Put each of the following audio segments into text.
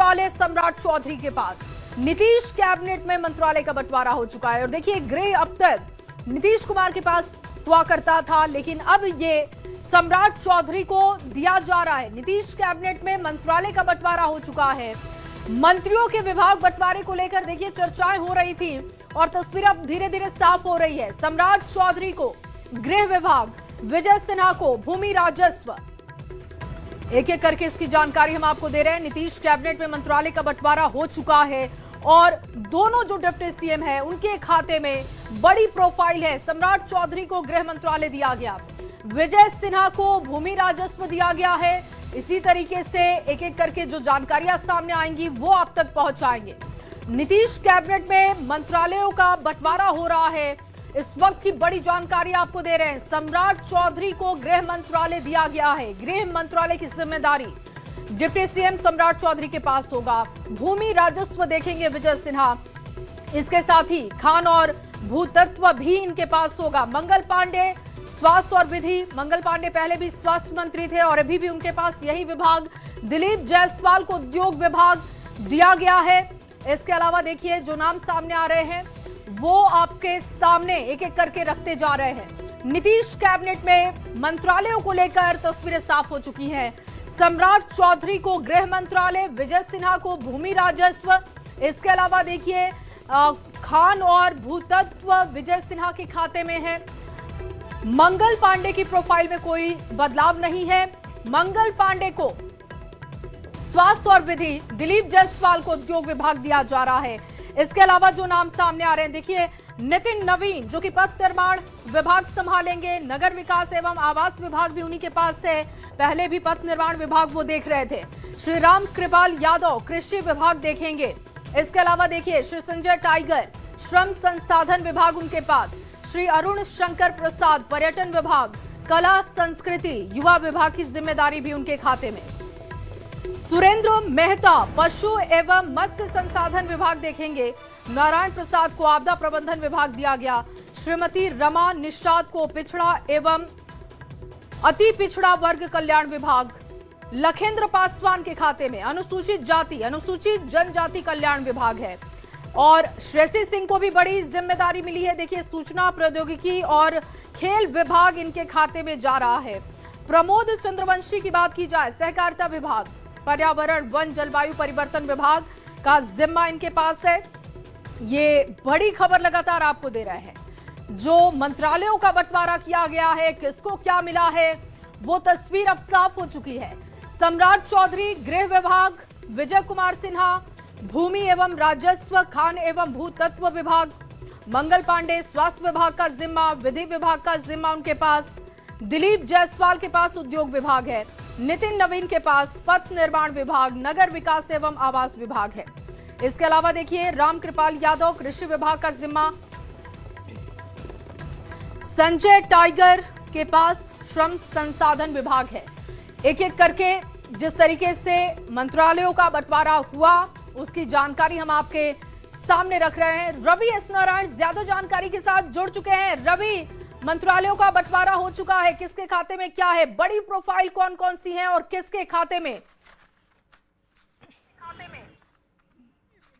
मंत्रालय सम्राट चौधरी के पास। नीतीश कैबिनेट में मंत्रालय का बंटवारा हो चुका है और देखिए गृह अब तक नीतीश कुमार के पास हुआ करता था, लेकिन अब ये सम्राट चौधरी को दिया जा रहा है। नीतीश कैबिनेट में मंत्रालय का बंटवारा हो चुका है। मंत्रियों के विभाग बंटवारे को लेकर देखिए चर्चाएं हो रही थी और तस्वीर अब धीरे धीरे साफ हो रही है। सम्राट चौधरी को गृह विभाग, विजय सिन्हा को भूमि राजस्व, एक एक करके इसकी जानकारी हम आपको दे रहे हैं। नीतीश कैबिनेट में मंत्रालय का बंटवारा हो चुका है और दोनों जो डिप्टी सीएम है उनके खाते में बड़ी प्रोफाइल है। सम्राट चौधरी को गृह मंत्रालय दिया गया, विजय सिन्हा को भूमि राजस्व दिया गया है। इसी तरीके से एक एक करके जो जानकारियां सामने आएंगी वो आप तक पहुंचाएंगे। नीतीश कैबिनेट में मंत्रालयों का बंटवारा हो रहा है। इस वक्त की बड़ी जानकारी आपको दे रहे हैं। सम्राट चौधरी को गृह मंत्रालय दिया गया है। गृह मंत्रालय की जिम्मेदारी डिप्टी सीएम सम्राट चौधरी के पास होगा। भूमि राजस्व देखेंगे विजय सिन्हा, इसके साथ ही खान और भूतत्व भी इनके पास होगा। मंगल पांडे स्वास्थ्य और विधि, मंगल पांडे पहले भी स्वास्थ्य मंत्री थे और अभी भी उनके पास यही विभाग। दिलीप जायसवाल को उद्योग विभाग दिया गया है। इसके अलावा देखिए जो नाम सामने आ रहे हैं वो आपके सामने एक एक करके रखते जा रहे हैं। नीतीश कैबिनेट में मंत्रालयों को लेकर तस्वीरें साफ हो चुकी हैं। सम्राट चौधरी को गृह मंत्रालय, विजय सिन्हा को भूमि राजस्व, इसके अलावा देखिए खान और भूतत्व विजय सिन्हा के खाते में है। मंगल पांडे की प्रोफाइल में कोई बदलाव नहीं है। मंगल पांडे को स्वास्थ्य और विधि, दिलीप जायसवाल को उद्योग विभाग दिया जा रहा है। इसके अलावा जो नाम सामने आ रहे हैं देखिए नितिन नवीन जो कि पथ निर्माण विभाग संभालेंगे, नगर विकास एवं आवास विभाग भी उन्हीं के पास है। पहले भी पथ निर्माण विभाग वो देख रहे थे। श्री राम कृपाल यादव कृषि विभाग देखेंगे। इसके अलावा देखिए श्री संजय टाइगर श्रम संसाधन विभाग उनके पास। श्री अरुण शंकर प्रसाद पर्यटन विभाग, कला संस्कृति युवा विभाग की जिम्मेदारी भी उनके खाते में। सुरेंद्र मेहता पशु एवं मत्स्य संसाधन विभाग देखेंगे। नारायण प्रसाद को आपदा प्रबंधन विभाग दिया गया। श्रीमती रमा निषाद को पिछड़ा एवं अति पिछड़ा वर्ग कल्याण विभाग। लखेंद्र पासवान के खाते में अनुसूचित जाति, अनुसूचित जनजाति कल्याण विभाग है। और श्रेयसी सिंह को भी बड़ी जिम्मेदारी मिली है। देखिए सूचना प्रौद्योगिकी और खेल विभाग इनके खाते में जा रहा है। प्रमोद चंद्रवंशी की बात की जाए, सहकारिता विभाग, पर्यावरण वन जलवायु परिवर्तन विभाग का जिम्मा इनके पास है। ये बड़ी खबर लगातार आपको दे रहे हैं। जो मंत्रालयों का बंटवारा किया गया है, किसको क्या मिला है, वो तस्वीर अब साफ हो चुकी है। सम्राट चौधरी गृह विभाग, विजय कुमार सिन्हा भूमि एवं राजस्व, खान एवं भूतत्व विभाग, मंगल पांडे स्वास्थ्य विभाग का जिम्मा, विधि विभाग का जिम्मा उनके पास, दिलीप जायसवाल के पास उद्योग विभाग है, नितिन नवीन के पास पथ निर्माण विभाग, नगर विकास एवं आवास विभाग है। इसके अलावा देखिए राम कृपाल यादव कृषि विभाग का जिम्मा, संजय टाइगर के पास श्रम संसाधन विभाग है। एक एक करके जिस तरीके से मंत्रालयों का बंटवारा हुआ उसकी जानकारी हम आपके सामने रख रहे हैं। रवि एस नारायण ज्यादा जानकारी के साथ जुड़ चुके हैं। रवि, मंत्रालयों का बंटवारा हो चुका है, किसके खाते में क्या है, बड़ी प्रोफाइल कौन कौन सी है और किसके खाते में?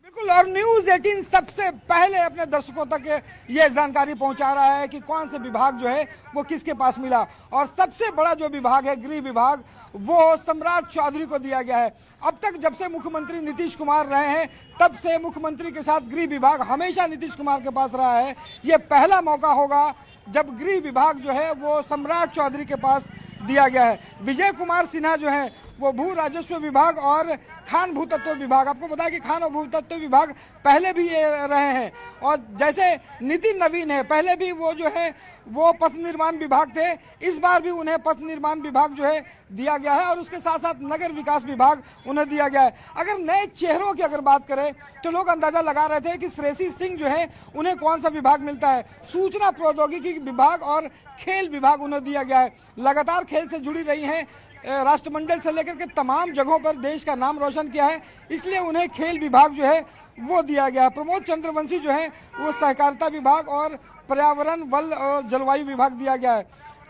बिल्कुल, और न्यूज 18 सबसे पहले अपने दर्शकों तक ये जानकारी पहुंचा रहा है कि कौन से विभाग जो है वो किसके पास मिला। और सबसे बड़ा जो विभाग है गृह विभाग, वो सम्राट चौधरी को दिया गया है। अब तक जब से मुख्यमंत्री नीतीश कुमार रहे हैं तब से मुख्यमंत्री के साथ गृह विभाग हमेशा नीतीश कुमार के पास रहा है। ये पहला मौका होगा जब गृह विभाग जो है वो सम्राट चौधरी के पास दिया गया है। विजय कुमार सिन्हा जो है वो भू राजस्व विभाग और खान भूतत्व विभाग, आपको बताया कि खान और भूतत्व विभाग पहले भी ये रहे हैं। और जैसे नितिन नवीन है, पहले भी वो जो है वो पथ निर्माण विभाग थे, इस बार भी उन्हें पथ निर्माण विभाग जो है दिया गया है और उसके साथ साथ नगर विकास विभाग उन्हें दिया गया है। अगर नए चेहरों की अगर बात करें तो लोग अंदाजा लगा रहे थे कि श्रेयसी सिंह जो है उन्हें कौन सा विभाग मिलता है। सूचना प्रौद्योगिकी विभाग और खेल विभाग उन्हें दिया गया है। लगातार खेल से जुड़ी रही हैं, राष्ट्रमंडल से लेकर के तमाम जगहों पर देश का नाम रोशन किया है, इसलिए उन्हें खेल विभाग जो है वो दिया गया। प्रमोद चंद्रवंशी जो है वो सहकारिता विभाग और पर्यावरण वन और जलवायु विभाग दिया गया है।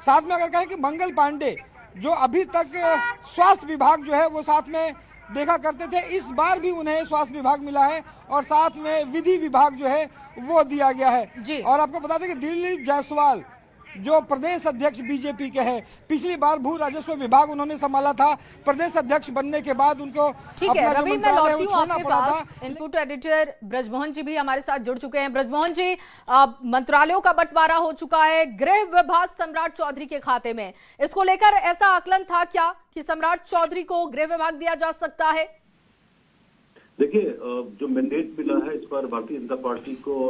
साथ में अगर कहें कि मंगल पांडे जो अभी तक स्वास्थ्य विभाग जो है वो साथ में देखा करते थे। इस बार भी उन्हें स्वास्थ्य विभाग मिला है और साथ में विधि विभाग जो है वो दिया गया है। और आपको बता दें कि दिलीप जायसवाल जो प्रदेश अध्यक्ष बीजेपी के हैं, पिछली बार भू राजस्व विभाग उन्होंने संभाला था। प्रदेश अध्यक्ष बनने के बाद उनको अपना जो मंत्रालय है वो छोड़ना पड़ा था। इनपुट एडिटर ब्रजमोहन जी भी हमारे साथ जुड़ चुके हैं। ब्रजमोहन जी, मंत्रालयों का बंटवारा हो चुका है, गृह विभाग सम्राट चौधरी के खाते में। इसको लेकर ऐसा आकलन था क्या कि सम्राट चौधरी को गृह विभाग दिया जा सकता है? देखिए, जो मैंडेट मिला है इस बार भारतीय जनता पार्टी को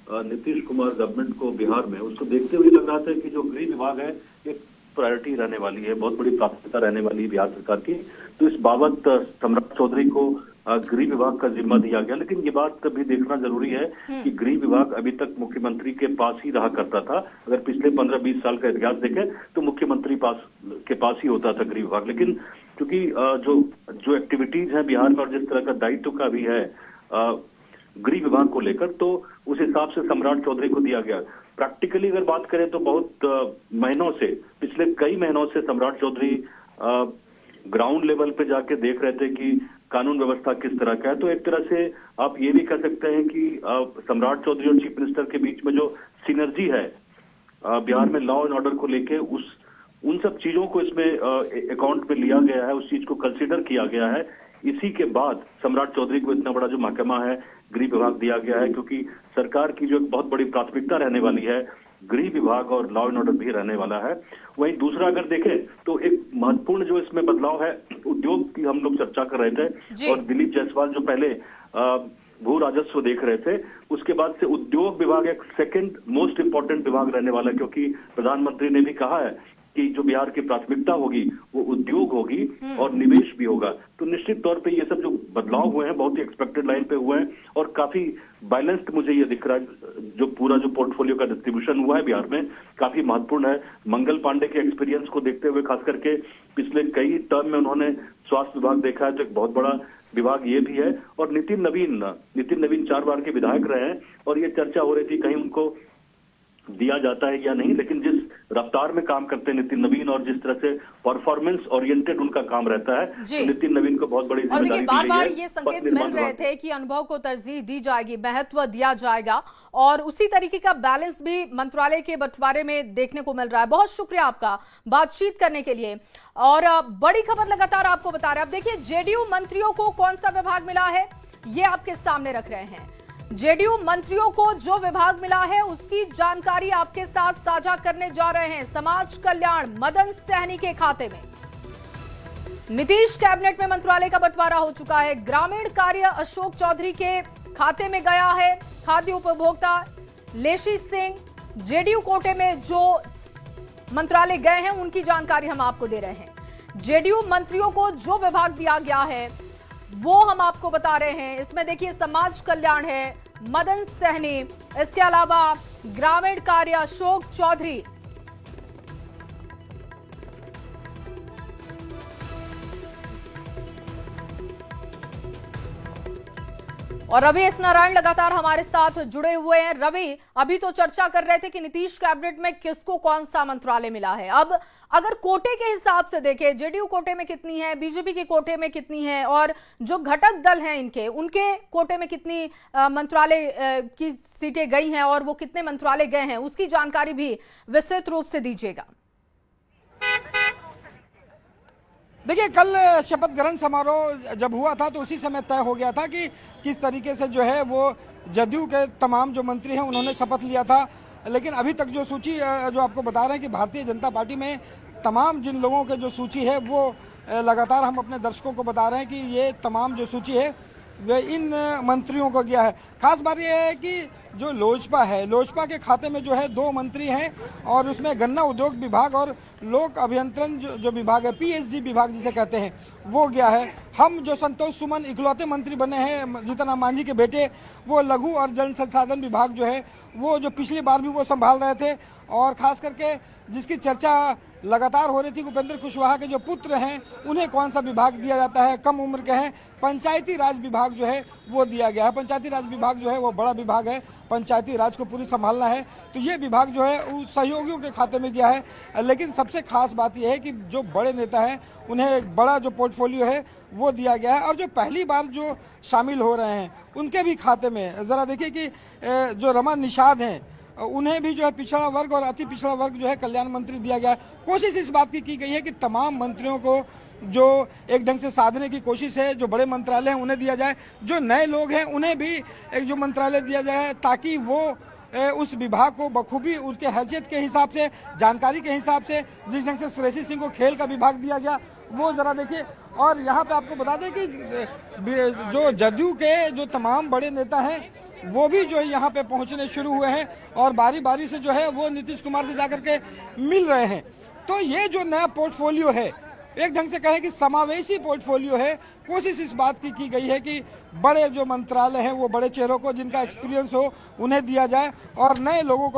और नीतीश कुमार गवर्नमेंट को बिहार में, उसको देखते हुए लग रहा था कि जो गृह विभाग है एक प्रायोरिटी रहने वाली है, बहुत बड़ी प्राथमिकता रहने वाली है बिहार सरकार की। तो इस बाबत सम्राट चौधरी को गृह विभाग का जिम्मा दिया गया। लेकिन ये बात भी देखना जरूरी है कि गृह विभाग अभी तक मुख्यमंत्री के पास ही रहा करता था। अगर पिछले 15-20 साल का इतिहास देखें तो मुख्यमंत्री के पास ही होता था गृह विभाग। लेकिन क्योंकि जो एक्टिविटीज है बिहार में और जिस तरह का दायित्व का भी है गृह विभाग को लेकर, तो उस हिसाब से सम्राट चौधरी को दिया गया। प्रैक्टिकली अगर बात करें तो बहुत महीनों से, पिछले कई महीनों से सम्राट चौधरी ग्राउंड लेवल पे जाके देख रहे थे कि कानून व्यवस्था किस तरह का है। तो एक तरह से आप ये भी कह सकते हैं कि सम्राट चौधरी और चीफ मिनिस्टर के बीच में जो सिनर्जी है बिहार में लॉ एंड ऑर्डर को लेके, उन सब चीजों को इसमें अकाउंट में लिया गया है, उस चीज को कंसीडर किया गया है। इसी के बाद सम्राट चौधरी को इतना बड़ा जो महकमा है गृह विभाग दिया गया है, क्योंकि सरकार की जो एक बहुत बड़ी प्राथमिकता रहने वाली है गृह विभाग और लॉ एंड ऑर्डर भी रहने वाला है। वहीं दूसरा अगर देखें तो एक महत्वपूर्ण जो इसमें बदलाव है, उद्योग की हम लोग चर्चा कर रहे थे और दिलीप जायसवाल जो पहले भू राजस्व देख रहे थे, उसके बाद से उद्योग विभाग एक सेकंड मोस्ट इंपॉर्टेंट विभाग रहने वाला है, क्योंकि प्रधानमंत्री ने भी कहा है कि जो बिहार की प्राथमिकता होगी वो उद्योग होगी और निवेश भी होगा। तो निश्चित तौर पे ये सब जो बदलाव हुए हैं बहुत ही एक्सपेक्टेड लाइन पे हुए हैं और काफी बैलेंस्ड मुझे ये दिख रहा है। जो पूरा जो पोर्टफोलियो का डिस्ट्रीब्यूशन हुआ है बिहार में काफी महत्वपूर्ण है। मंगल पांडे के एक्सपीरियंस को देखते हुए, खास करके पिछले कई टर्म में उन्होंने स्वास्थ्य विभाग देखा है, तो एक बहुत बड़ा विभाग ये भी है। और नितिन नवीन 4 बार के विधायक रहे हैं और ये चर्चा हो रही थी कहीं उनको दिया जाता है या नहीं, लेकिन जिस रफ्तार में काम करते हैं नितिन नवीन और जिस तरह से परफॉर्मेंस ओरिएंटेड उनका काम रहता है, तो नितिन नवीन को बहुत बड़ी जिम्मेदारी दी गई है। बार-बार ये संकेत मिल रहे थे कि अनुभव को तरजीह दी जाएगी, महत्व दिया जाएगा और उसी तरीके का बैलेंस भी मंत्रालय के बंटवारे में देखने को मिल रहा है। बहुत शुक्रिया आपका बातचीत करने के लिए। और बड़ी खबर लगातार आपको बता रहे हैं। अब देखिए, जेडीयू मंत्रियों को कौन सा विभाग मिला है ये आपके सामने रख रहे हैं। जेडीयू मंत्रियों को जो विभाग मिला है उसकी जानकारी आपके साथ साझा करने जा रहे हैं। समाज कल्याण मदन सहनी के खाते में, नीतीश कैबिनेट में मंत्रालय का बंटवारा हो चुका है। ग्रामीण कार्य अशोक चौधरी के खाते में गया है। खाद्य उपभोक्ता लेशी सिंह, जेडीयू कोटे में जो मंत्रालय गए हैं उनकी जानकारी हम आपको दे रहे हैं। जेडीयू मंत्रियों को जो विभाग दिया गया है वो हम आपको बता रहे हैं। इसमें देखिए, समाज कल्याण है मदन सहनी, इसके अलावा ग्रामीण कार्य अशोक चौधरी, और रवि एस नारायण लगातार हमारे साथ जुड़े हुए हैं। रवि, अभी तो चर्चा कर रहे थे कि नीतीश कैबिनेट में किसको कौन सा मंत्रालय मिला है। अब अगर कोटे के हिसाब से देखें, जेडीयू कोटे में कितनी है, बीजेपी के कोटे में कितनी है और जो घटक दल हैं उनके कोटे में कितनी मंत्रालय की सीटें गई हैं और वो कितने मंत्रालय गए हैं, उसकी जानकारी भी विस्तृत रूप से दीजिएगा। देखिए, कल शपथ ग्रहण समारोह जब हुआ था तो उसी समय तय हो गया था कि किस तरीके से जो है वो जदयू के तमाम जो मंत्री हैं उन्होंने शपथ लिया था। लेकिन अभी तक जो सूची जो आपको बता रहे हैं कि भारतीय जनता पार्टी में तमाम जिन लोगों के जो सूची है वो लगातार हम अपने दर्शकों को बता रहे हैं कि ये तमाम जो सूची है वे इन मंत्रियों को गया है। खास बात यह है कि जो लोजपा है, लोजपा के खाते में जो है 2 मंत्री हैं और उसमें गन्ना उद्योग विभाग और लोक अभियंत्रण जो विभाग है, पीएचडी विभाग जिसे कहते हैं, वो गया है। हम जो संतोष सुमन इकलौते मंत्री बने हैं जीतन राम मांझी के बेटे, वो लघु और जल संसाधन विभाग जो है वो जो पिछली बार भी वो संभाल रहे थे और खास करके जिसकी चर्चा लगातार हो रही थी। उपेंद्र कुशवाहा के जो पुत्र हैं उन्हें कौन सा विभाग दिया जाता है, कम उम्र के हैं, पंचायती राज विभाग जो है वो दिया गया है। पंचायती राज विभाग जो है वो बड़ा विभाग है, पंचायती राज को पूरी संभालना है, तो ये विभाग जो है वो सहयोगियों के खाते में गया है। लेकिन सबसे खास बात यह है कि जो बड़े नेता हैं उन्हें एक बड़ा जो पोर्टफोलियो है वो दिया गया है, और जो पहली बार जो शामिल हो रहे हैं उनके भी खाते में ज़रा देखिए कि जो रमन निषाद हैं उन्हें भी जो है पिछड़ा वर्ग और अति पिछड़ा वर्ग जो है कल्याण मंत्री दिया गया है। कोशिश इस बात की गई है कि तमाम मंत्रियों को जो एक ढंग से साधने की कोशिश है, जो बड़े मंत्रालय हैं उन्हें दिया जाए, जो नए लोग हैं उन्हें भी एक जो मंत्रालय दिया जाए, ताकि वो उस विभाग को बखूबी उसके हैसियत के हिसाब से, जानकारी के हिसाब से, जिस ढंग से श्रेयसी सिंह को खेल का विभाग दिया गया वो ज़रा देखिए। और यहाँ पे आपको बता दें कि जो जदयू के जो तमाम बड़े नेता हैं वो भी जो है यहाँ पे पहुँचने शुरू हुए हैं और बारी बारी से जो है वो नीतीश कुमार से जाकर के मिल रहे हैं। तो ये जो नया पोर्टफोलियो है, एक ढंग से कहें कि समावेशी पोर्टफोलियो है। कोशिश इस बात की गई है कि बड़े जो मंत्रालय हैं वो बड़े चेहरों को, जिनका एक्सपीरियंस हो, उन्हें दिया जाए और नए लोगों को